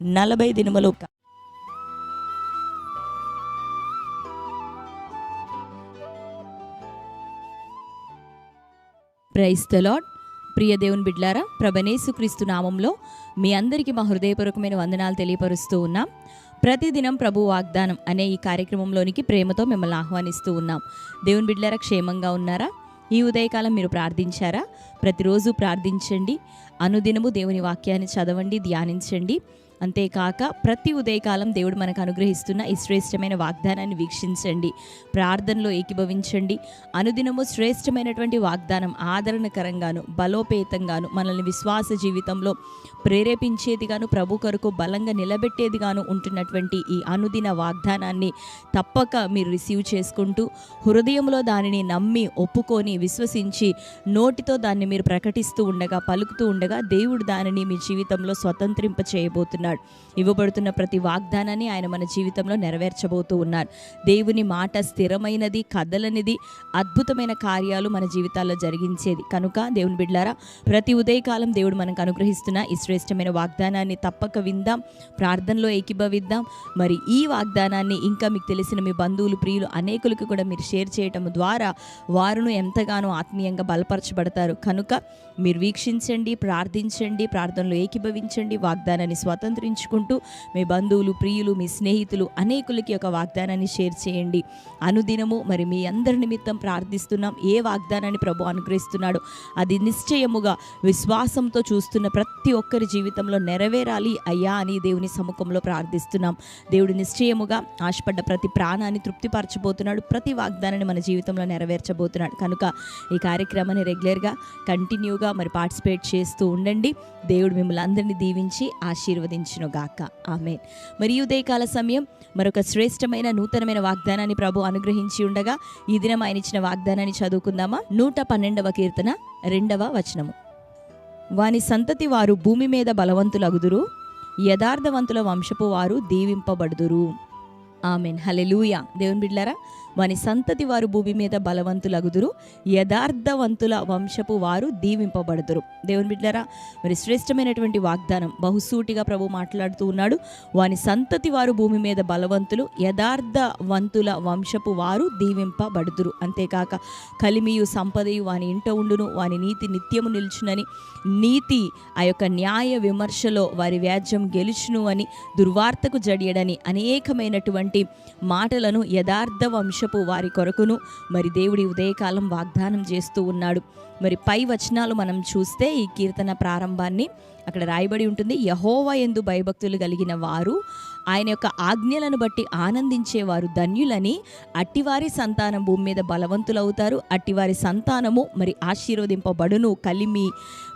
40 దినములు. Praise the lord. ప్రియ దేవుని బిడ్లారా, ప్రభుయేసుక్రీస్తు నామంలో మీ అందరికీ మా హృదయపూర్వకమైన వందనాలు తెలియపరుస్తూ ఉన్నాం. ప్రతిదినం ప్రభు వాగ్దానం అనే ఈ కార్యక్రమంలోనికి ప్రేమతో మిమ్మల్ని ఆహ్వానిస్తూ ఉన్నాం. దేవుని బిడ్లారా, క్షేమంగా ఉన్నారా? ఈ ఉదయకాలం మీరు ప్రార్థించారా? ప్రతిరోజు ప్రార్థించండి. అనుదినము దేవుని వాక్యాన్ని చదవండి, ధ్యానించండి. అంతేకాక ప్రతి ఉదయకాలం దేవుడు మనకు అనుగ్రహిస్తున్న ఈ శ్రేష్టమైన వాగ్దానాన్ని వీక్షించండి, ప్రార్థనలో ఏకీభవించండి. అనుదినము శ్రేష్టమైనటువంటి వాగ్దానం ఆదరణకరంగాను బలోపేతంగాను మనల్ని విశ్వాస జీవితంలో ప్రేరేపించేదిగాను ప్రభు కొరకు బలంగా నిలబెట్టేదిగాను ఉంటున్నటువంటి ఈ అనుదిన వాగ్దానాన్ని తప్పక మీరు రిసీవ్ చేసుకుంటూ హృదయంలో దానిని నమ్మి ఒప్పుకొని విశ్వసించి నోటితో దాన్ని మీరు ప్రకటిస్తూ ఉండగా, పలుకుతూ ఉండగా దేవుడు దానిని మీ జీవితంలో స్వతంత్రింప చేయబోతున్నారు. ఇవ్వబడుతున్న ప్రతి వాగ్దానాన్ని ఆయన మన జీవితంలో నెరవేర్చబోతూ ఉన్నారు. దేవుని మాట స్థిరమైనది, కదలనిది, అద్భుతమైన కార్యాలు మన జీవితాల్లో జరిగించేది కనుక దేవుని బిడ్లారా, ప్రతి ఉదయకాలం దేవుడు మనకు అనుగ్రహిస్తున్న ఈ శ్రేష్టమైన వాగ్దానాన్ని తప్పక విందాం, ప్రార్థనలో ఏకీభవిద్దాం. మరి ఈ వాగ్దానాన్ని ఇంకా మీకు తెలిసిన మీ బంధువులు, ప్రియులు అనేకులకు కూడా మీరు షేర్ చేయటం ద్వారా వారును ఎంతగానో ఆత్మీయంగా బలపరచబడతారు. కనుక మీరు వీక్షించండి, ప్రార్థించండి, ప్రార్థనలో ఏకీభవించండి. వాగ్దానాన్ని స్వతంత్రించుకుంటూ మీ బంధువులు, ప్రియులు, మీ స్నేహితులు అనేకులకి ఒక వాగ్దానాన్ని షేర్ చేయండి. అనుదినము మరి మీ అందరి నిమిత్తం ప్రార్థిస్తున్నాం. ఏ వాగ్దానాన్ని ప్రభు అనుగ్రహిస్తున్నాడో అది నిశ్చయముగా విశ్వాసంతో చూస్తున్న ప్రతి ఒక్కరి జీవితంలో నెరవేరాలి అయ్యా అని దేవుని సముఖంలో ప్రార్థిస్తున్నాం. దేవుడు నిశ్చయముగా ఆశపడ్డ ప్రతి ప్రాణాన్ని తృప్తిపరచబోతున్నాడు. ప్రతి వాగ్దానాన్ని మన జీవితంలో నెరవేర్చబోతున్నాడు. కనుక ఈ కార్యక్రమాన్ని రెగ్యులర్గా కంటిన్యూగా మరి పార్టిసిపేట్ చేస్తూ ఉండండి. దేవుడు మిమ్మల్ని అందరినీ దీవించి ఆశీర్వదించును గాక. ఆమేన్. మరి ఉదయకాల సమయం మరొక శ్రేష్టమైన నూతనమైన వాగ్దానాన్ని ప్రభు అనుగ్రహించి ఉండగా ఈ దినం ఆయన ఇచ్చిన వాగ్దానాన్ని చదువుకుందామా? 112వ కీర్తన 2వ వచనము. వాని సంతతి వారు భూమి మీద బలవంతులగుదురు, యథార్థవంతుల వంశపు వారు దీవింపబడుదురు. ఆమెన్. హల్లెలూయా. దేవుని బిడ్డలారా, వాని సంతతి వారు భూమి మీద బలవంతులగుదురు, యథార్థవంతుల వంశపు వారు దీవింపబడుదురు. దేవుని బిడ్డలారా, మరి శ్రేష్టమైనటువంటి వాగ్దానం బహుసూటిగా ప్రభు మాట్లాడుతూ ఉన్నాడు. వాని సంతతి వారు భూమి మీద బలవంతులు, యథార్థవంతుల వంశపు వారు దీవింపబడుదురు. అంతేకాక కలిమియు సంపదయు వాని ఇంట ఉండును, వాని నీతి నిత్యము నిలుచునని, నీతి ఆ యొక్క న్యాయ విమర్శలో వారి వ్యాజ్యం గెలుచును అని, దుర్వార్తకు జడియడని అనేకమైనటువంటి మాటలను యథార్థ వంశపు వారి కొరకును మరి దేవుడి ఉదయకాలం వాగ్దానం చేస్తూ ఉన్నాడు. మరి పై వచనాలు మనం చూస్తే ఈ కీర్తన ప్రారంభాన్ని అక్కడ రాయబడి ఉంటుంది. యెహోవా యందు భయభక్తులు కలిగిన వారు ఆయన యొక్క ఆజ్ఞలను బట్టి ఆనందించేవారు ధన్యులని, అట్టివారి సంతానం భూమి మీద బలవంతులవుతారు, అట్టివారి సంతానము మరి ఆశీర్వదింపబడును, కలిమి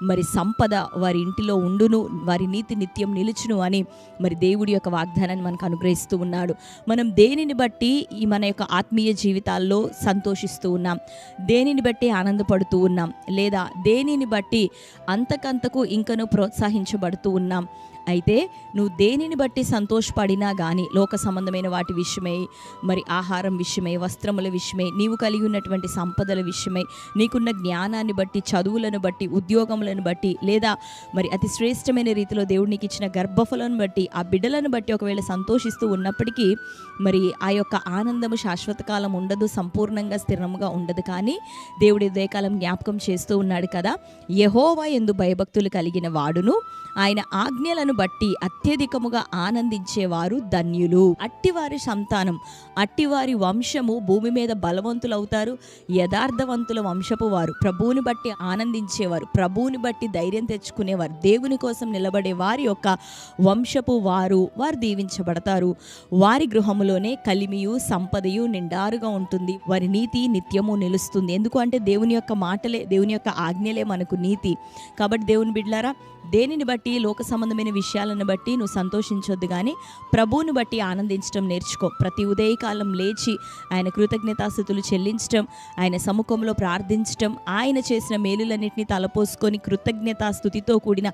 మరి సంపద వారి ఇంటిలో ఉండును, వారి నీతి నిత్యం నిలుచును అని మరి దేవుడి యొక్క వాగ్దానాన్ని మనకు అనుగ్రహిస్తూ ఉన్నాడు. మనం దేనిని బట్టి ఈ మన యొక్క ఆత్మీయ జీవితాల్లో సంతోషిస్తూ ఉన్నాం, దేనిని బట్టి ఆనందపడుతూ ఉన్నాం, లేదా దేనిని బట్టి అంతకంతకు ఇంకను ప్రోత్సహించబడుతూ ఉన్నాం. అయితే నువ్వు దేనిని బట్టి సంతోషపడినా కానీ లోక సంబంధమైన వాటి విషయమై, మరి ఆహారం విషయమై, వస్త్రముల విషయమై, నీవు కలిగి ఉన్నటువంటి సంపదల విషయమై, నీకున్న జ్ఞానాన్ని బట్టి, చదువులను బట్టి, ఉద్యోగములను బట్టి, లేదా మరి అతి శ్రేష్టమైన రీతిలో దేవుడు నీకు ఇచ్చిన గర్భఫలను బట్టి, ఆ బిడ్డలను బట్టి ఒకవేళ సంతోషిస్తూ ఉన్నప్పటికీ మరి ఆ యొక్క ఆనందము శాశ్వత కాలం ఉండదు, సంపూర్ణంగా స్థిరంగా ఉండదు. కానీ దేవుడి ఉదయకాలం జ్ఞాపకం చేస్తూ ఉన్నాడు కదా, యెహోవా యందు భయభక్తులు కలిగిన వాడును ఆయన ఆజ్ఞలను బట్టి అత్యధికముగా ఆనందించేవారు ధన్యులు. అట్టివారి సంతానం, అట్టివారి వంశము భూమి మీద బలవంతులవుతారు, యథార్థవంతుల వంశపు వారు ప్రభువుని బట్టి ఆనందించేవారు, ప్రభువుని బట్టి ధైర్యం తెచ్చుకునేవారు, దేవుని కోసం నిలబడే వారి యొక్క వంశపు వారు దీవించబడతారు. వారి గృహములోనే కలిమియు సంపదయు నిండారుగా ఉంటుంది, వారి నీతి నిత్యము నిలుస్తుంది. ఎందుకు అంటే దేవుని యొక్క మాటలే, దేవుని యొక్క ఆజ్ఞలే మనకు నీతి. కాబట్టి దేవుని బిడ్డలారా, దేనిని బట్టి లోక సంబంధమైన విషయాలను బట్టి నువ్వు సంతోషించొద్దు, కానీ ప్రభువుని బట్టి ఆనందించడం నేర్చుకో. ప్రతి ఉదయకాలం లేచి ఆయన కృతజ్ఞతాస్తుతులు చెల్లించడం, ఆయన సముఖంలో ప్రార్థించడం, ఆయన చేసిన మేలులన్నింటినీ తలపోసుకొని కృతజ్ఞతాస్తుతితో కూడిన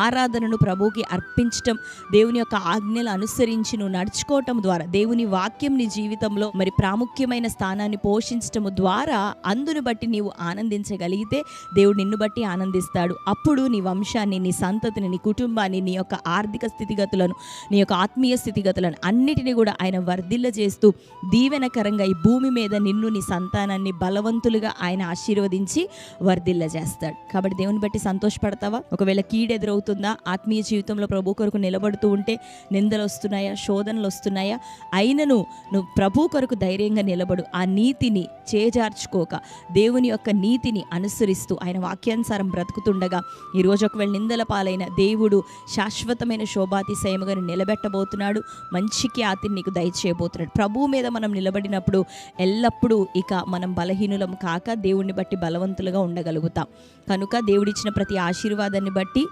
ఆరాధనను ప్రభువుకి అర్పించడం, దేవుని యొక్క ఆజ్ఞలు అనుసరించి నువ్వు నడుచుకోవటం ద్వారా, దేవుని వాక్యం నీ జీవితంలో మరి ప్రాముఖ్యమైన స్థానాన్ని పోషించటం ద్వారా అందును బట్టి నీవు ఆనందించగలిగితే దేవుడు నిన్ను బట్టి ఆనందిస్తాడు. అప్పుడు నీ వంశాన్ని, నీ సంతతిని, నీ కుటుంబాన్ని, నీ యొక్క యొక్క ఆర్థిక స్థితిగతులను, నీ యొక్క ఆత్మీయ స్థితిగతులను అన్నిటినీ కూడా ఆయన వర్ధిల్ల చేస్తూ దీవెనకరంగా ఈ భూమి మీద నిన్ను, నీ సంతానాన్ని బలవంతులుగా ఆయన ఆశీర్వదించి వర్ధిల్ల చేస్తాడు. కాబట్టి దేవుని బట్టి సంతోషపడతావా? ఒకవేళ కీడు ఎదురవుతుందా? ఆత్మీయ జీవితంలో ప్రభు కొరకు నిలబడుతూ ఉంటే నిందలు వస్తున్నాయా, శోధనలు వస్తున్నాయా? అయినను నువ్వు ప్రభు కొరకు ధైర్యంగా నిలబడు. ఆ నీతిని చేజార్చుకోక దేవుని యొక్క నీతిని అనుసరిస్తూ ఆయన వాక్యానుసారం బ్రతుకుతుండగా ఈరోజు ఒకవేళ నిందల పాలైన దేవుడు శాశ్వతమైన శోభాతిశయముగా నిలబెట్టబోతున్నాడు. మంచి ఖ్యాతిని నీకు దయచేయబోతున్నాడు. ప్రభువు మీద మనం నిలబడినప్పుడు ఎల్లప్పుడూ ఇక మనం బలహీనులం కాక దేవుణ్ణి బట్టి బలవంతులుగా ఉండగలుగుతాం. కనుక దేవుడిచ్చిన ప్రతి ఆశీర్వాదాన్ని బట్టి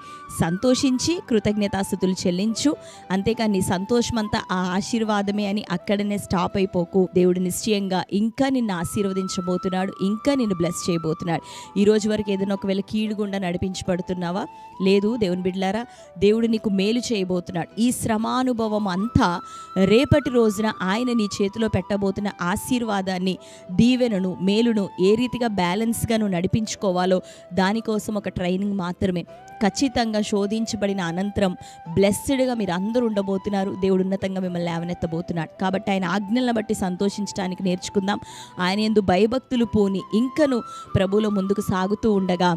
సంతోషించి కృతజ్ఞతాస్తుతులు చెల్లించు. అంతేకాని నీ సంతోషమంతా ఆ ఆశీర్వాదమే అని అక్కడనే స్టాప్ అయిపోకు. దేవుడు నిశ్చయంగా ఇంకా నిన్ను ఆశీర్వదించబోతున్నాడు, ఇంకా నిన్ను బ్లెస్ చేయబోతున్నాడు. ఈ రోజు వరకు ఏదైనా ఒకవేళ కీడు గుండా నడిపించబడుతున్నావా? లేదు దేవుని బిడ్డలారా, దేవుడు నీకు మేలు చేయబోతున్నాడు. ఈ శ్రమానుభవం అంతా రేపటి రోజున ఆయన నీ చేతిలో పెట్టబోతున్న ఆశీర్వాదాన్ని, దీవెనను, మేలును ఏ రీతిగా బ్యాలెన్స్గా నువ్వు నడిపించుకోవాలో దానికోసం ఒక ట్రైనింగ్ మాత్రమే. ఖచ్చితంగా శోధించబడిన అనంతరం బ్లెస్స్డ్గా మీరు అందరూ ఉండబోతున్నారు. దేవుడు ఉన్నతంగా మిమ్మల్ని లేవనెత్తబోతున్నాడు. కాబట్టి ఆయన ఆజ్ఞలను బట్టి సంతోషించడానికి నేర్చుకుందాం. ఆయన యందు భయభక్తులు పూని ఇంకను ప్రభువులో ముందుకు సాగుతూ ఉండగా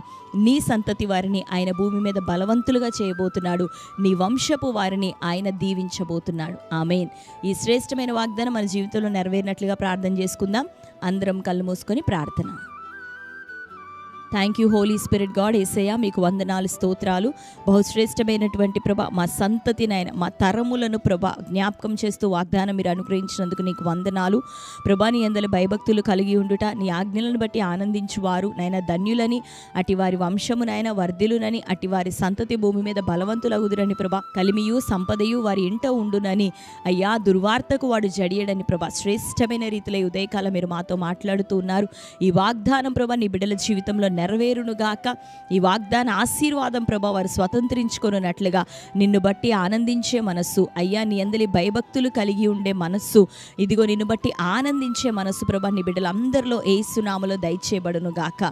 నీ సంతతి వారిని ఆయన భూమి మీద బలవంతులుగా చేయబోతున్నాడు. నీ వంశపు వారిని ఆయన దీవించబోతున్నాడు. ఆమేన్. ఈ శ్రేష్టమైన వాగ్దానం మన జీవితంలో నెరవేరినట్లుగా ప్రార్థన చేసుకుందాం. అందరం కళ్ళు మూసుకొని ప్రార్థన. Thank you holy spirit God. Yesayya మీకు వందనాలు, స్తోత్రాలు. బహుశ్రేష్టమైనటువంటి ప్రభ మా సంతతినైనా మా తరములను ప్రభ జ్ఞాపకం చేస్తూ వాగ్దానం మీరు అనుగ్రహించినందుకు నీకు వందనాలు ప్రభా. నీ అందరి భయభక్తులు కలిగి ఉండుట, నీ ఆజ్ఞలను బట్టి ఆనందించువారు నైనా ధన్యులని, అటి వారి వంశమునైనా వర్ధిలునని, అటి వారి సంతతి భూమి మీద బలవంతులగుదురని ప్రభా. కలిమియు సంపదయు వారి ఇంట ఉండునని, అయ్యా దుర్వార్తకు వాడు జడియడని ప్రభా. శ్రేష్టమైన రీతిలో ఉదయకాలం మీరు మాతో మాట్లాడుతూ ఉన్నారు. ఈ వాగ్దానం ప్రభా నీ బిడ్డల జీవితంలో నెరవేరునుగాక. ఈ వాగ్దాన ఆశీర్వాదం ప్రభా వారు స్వతంత్రించుకొనున్నట్లుగా నిన్ను బట్టి ఆనందించే మనస్సు, అయ్యా నీ అందరి భయభక్తులు కలిగి ఉండే మనస్సు, ఇదిగో నిన్ను బట్టి ఆనందించే మనస్సు ప్రభా నీ బిడ్డలందరిలో యేసు నామములో దయచేయబడునుగాక.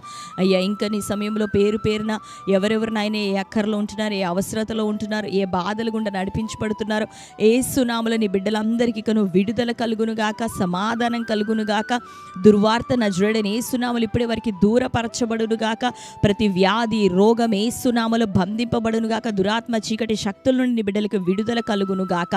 అయ్యా ఇంకా నీ సమయంలో పేరు పేరున ఎవరెవరినైనా ఏ అక్కరలో ఉంటున్నారు, ఏ అవసరతలో ఉంటున్నారు, ఏ బాధలు గుండా నడిపించబడుతున్నారో యేసు నామములో నీ బిడ్డలందరికీ నువ్వు విడుదల కలుగునుగాక, సమాధానం కలుగునుగాక. దుర్వార్త నజరుడైన యేసు నామములో ఇప్పటి వరకు దూరపరచబడును గాక. ప్రతి వ్యాధి రోగం యేసు నామములో బంధింపబడును గాక. దురాత్మ చీకటి శక్తుల నుండి నీ బిడ్డలకు విడుదల కలుగును గాక.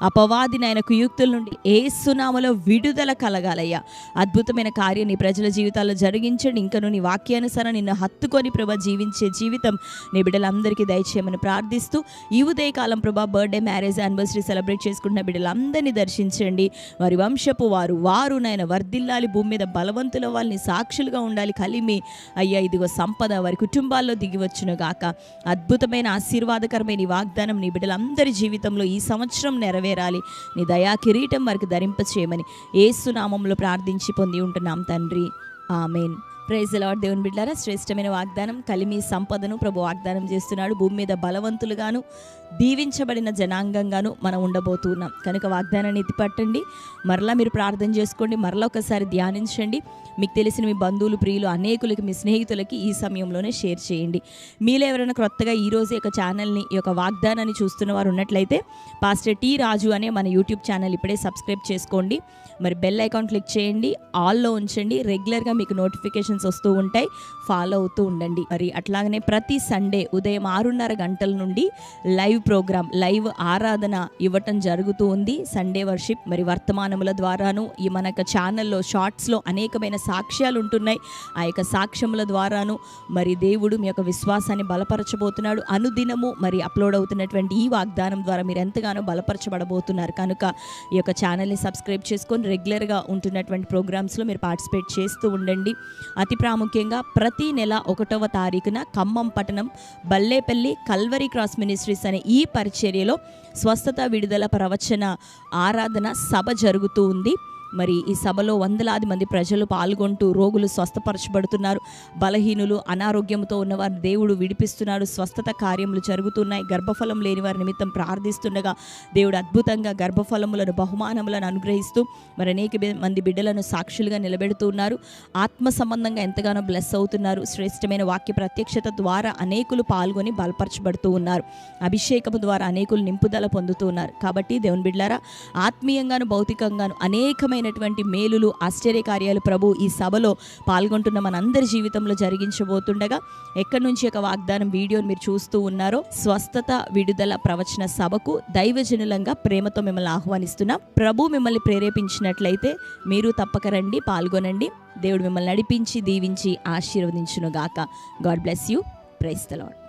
అపవాది నాయన కుయుక్తుల నుండి యేసు నామములో విడుదల కలగాలయ్యా. అద్భుతమైన కార్యం నీ ప్రజల జీవితాల్లో జరిగించండి. ఇంకను నీ వాక్యానుసారం నిన్ను హత్తుకొని ప్రభా జీవించే జీవితం నీ బిడ్డలందరికీ దయచేయమని ప్రార్థిస్తూ ఈ ఉదయకాలం ప్రభా బర్త్డే, మ్యారేజ్, యానివర్సరీ సెలబ్రేట్ చేసుకుంటున్న బిడ్డలందరినీ దర్శించండి. వారి వంశపు వారు నాయన వర్ధిల్లాలి, భూమి మీద బలవంతుల వాళ్ళని సాక్షులుగా ఉండాలి. కలిమి అయ్యా ఇదిగో సంపద వారి కుటుంబాల్లో దిగివచ్చును గాక. అద్భుతమైన ఆశీర్వాదకరమైన ఈ వాగ్దానం నీ బిడ్డలందరి జీవితంలో ఈ సంవత్సరం నెరవేరాలి. నీ దయా కిరీటం వారికి ధరింపచేయమని యేసు నామములో ప్రార్థించి పొంది ఉంటున్నాం తండ్రి. ఆమేన్. Praise the Lord. దేవుని బిడ్డలారా, శ్రేష్టమైన వాగ్దానం కలిమి సంపదను ప్రభు వాగ్దానం చేస్తున్నాడు. భూమి మీద బలవంతులుగాను దీవించబడిన జనాంగంగాను మనం ఉండబోతున్నాం. కనుక వాగ్దానాన్ని ఎత్తిపట్టండి. మరలా మీరు ప్రార్థన చేసుకోండి, మరలా ఒకసారి ధ్యానించండి. మీకు తెలిసిన మీ బంధువులు, ప్రియులు, అనేకులకి, మీ స్నేహితులకి ఈ సమయంలోనే షేర్ చేయండి. మీలో ఎవరైనా క్రొత్తగా ఈరోజు యొక్క ఛానల్ని, ఈ యొక్క వాగ్దానాన్ని చూస్తున్న వారు ఉన్నట్లయితే పాస్టర్ టి రాజు అనే మన యూట్యూబ్ ఛానల్ ఇప్పుడే సబ్స్క్రైబ్ చేసుకోండి. మరి బెల్ ఐకాన్ క్లిక్ చేయండి, ఆల్లో ఉంచండి. రెగ్యులర్గా మీకు నోటిఫికేషన్స్ వస్తూ ఉంటాయి, ఫాలో అవుతూ ఉండండి. మరి అట్లాగనే ప్రతి సండే ఉదయం 6:30 గంటల నుండి లైవ్ ప్రోగ్రామ్, లైవ్ ఆరాధన ఇవ్వటం జరుగుతూ ఉంది. సండే వర్షిప్ మరి వర్తమానముల ద్వారాను ఈ మన ఛానల్లో షార్ట్స్లో అనేకమైన సాక్ష్యాలు ఉంటున్నాయి. ఆ యొక్క సాక్ష్యముల ద్వారాను మరి దేవుడు మీ యొక్క విశ్వాసాన్ని బలపరచబోతున్నాడు. అనుదినము మరి అప్లోడ్ అవుతున్నటువంటి ఈ వాగ్దానం ద్వారా మీరు ఎంతగానో బలపరచబడబోతున్నారు. కనుక ఈ యొక్క ఛానల్ని సబ్స్క్రైబ్ చేసుకొని రెగ్యులర్గా ఉంటున్నటువంటి ప్రోగ్రామ్స్లో మీరు పార్టిసిపేట్ చేస్తూ ఉండండి. అతి ప్రాముఖ్యంగా ప్రతి నెల 1వ తారీఖున ఖమ్మం పట్టణం బల్లేపల్లి కల్వరీ క్రాస్ మినిస్ట్రీస్ అనే ఈ పరిచర్యలో స్వస్థత, విడుదల, ప్రవచన, ఆరాధన సభ జరుగుతూ ఉంది. మరి ఈ సభలో వందలాది మంది ప్రజలు పాల్గొంటూ రోగులు స్వస్థపరచబడుతున్నారు, బలహీనులు అనారోగ్యంతో ఉన్నవారు దేవుడు విడిపిస్తున్నాడు, స్వస్థత కార్యములు జరుగుతున్నాయి. గర్భఫలం లేని వారి నిమిత్తం ప్రార్థిస్తుండగా దేవుడు అద్భుతంగా గర్భఫలములను బహుమానములను అనుగ్రహిస్తూ మరి అనేక మంది బిడ్డలను సాక్షులుగా నిలబెడుతూ ఉన్నారు. ఆత్మ సంబంధంగా ఎంతగానో బ్లెస్ అవుతున్నారు. శ్రేష్టమైన వాక్య ప్రత్యక్షత ద్వారా అనేకులు పాల్గొని బలపరచబడుతూ ఉన్నారు. అభిషేకము ద్వారా అనేకులు నింపుదల పొందుతూ ఉన్నారు. కాబట్టి దేవుని బిడ్డలారా, ఆత్మీయంగాను భౌతికంగాను అనేకమైనటువంటి మేలులు ఆశ్చర్యకార్యాలు ప్రభు ఈ సభలో పాల్గొంటున్న మనందరి జీవితంలో జరిగించబోతుండగా ఎక్కడి నుంచి ఒక వాగ్దానం వీడియోని మీరు చూస్తూ ఉన్నారో, స్వస్థత విడుదల ప్రవచన సభకు దైవజనులంగా ప్రేమతో మిమ్మల్ని ఆహ్వానిస్తున్నాం. ప్రభు మిమ్మల్ని ప్రేరేపించినట్లయితే మీరు తప్పక రండి, పాల్గొనండి. దేవుడు మిమ్మల్ని నడిపించి దీవించి ఆశీర్వదించును గాక. God bless you. Praise the lord.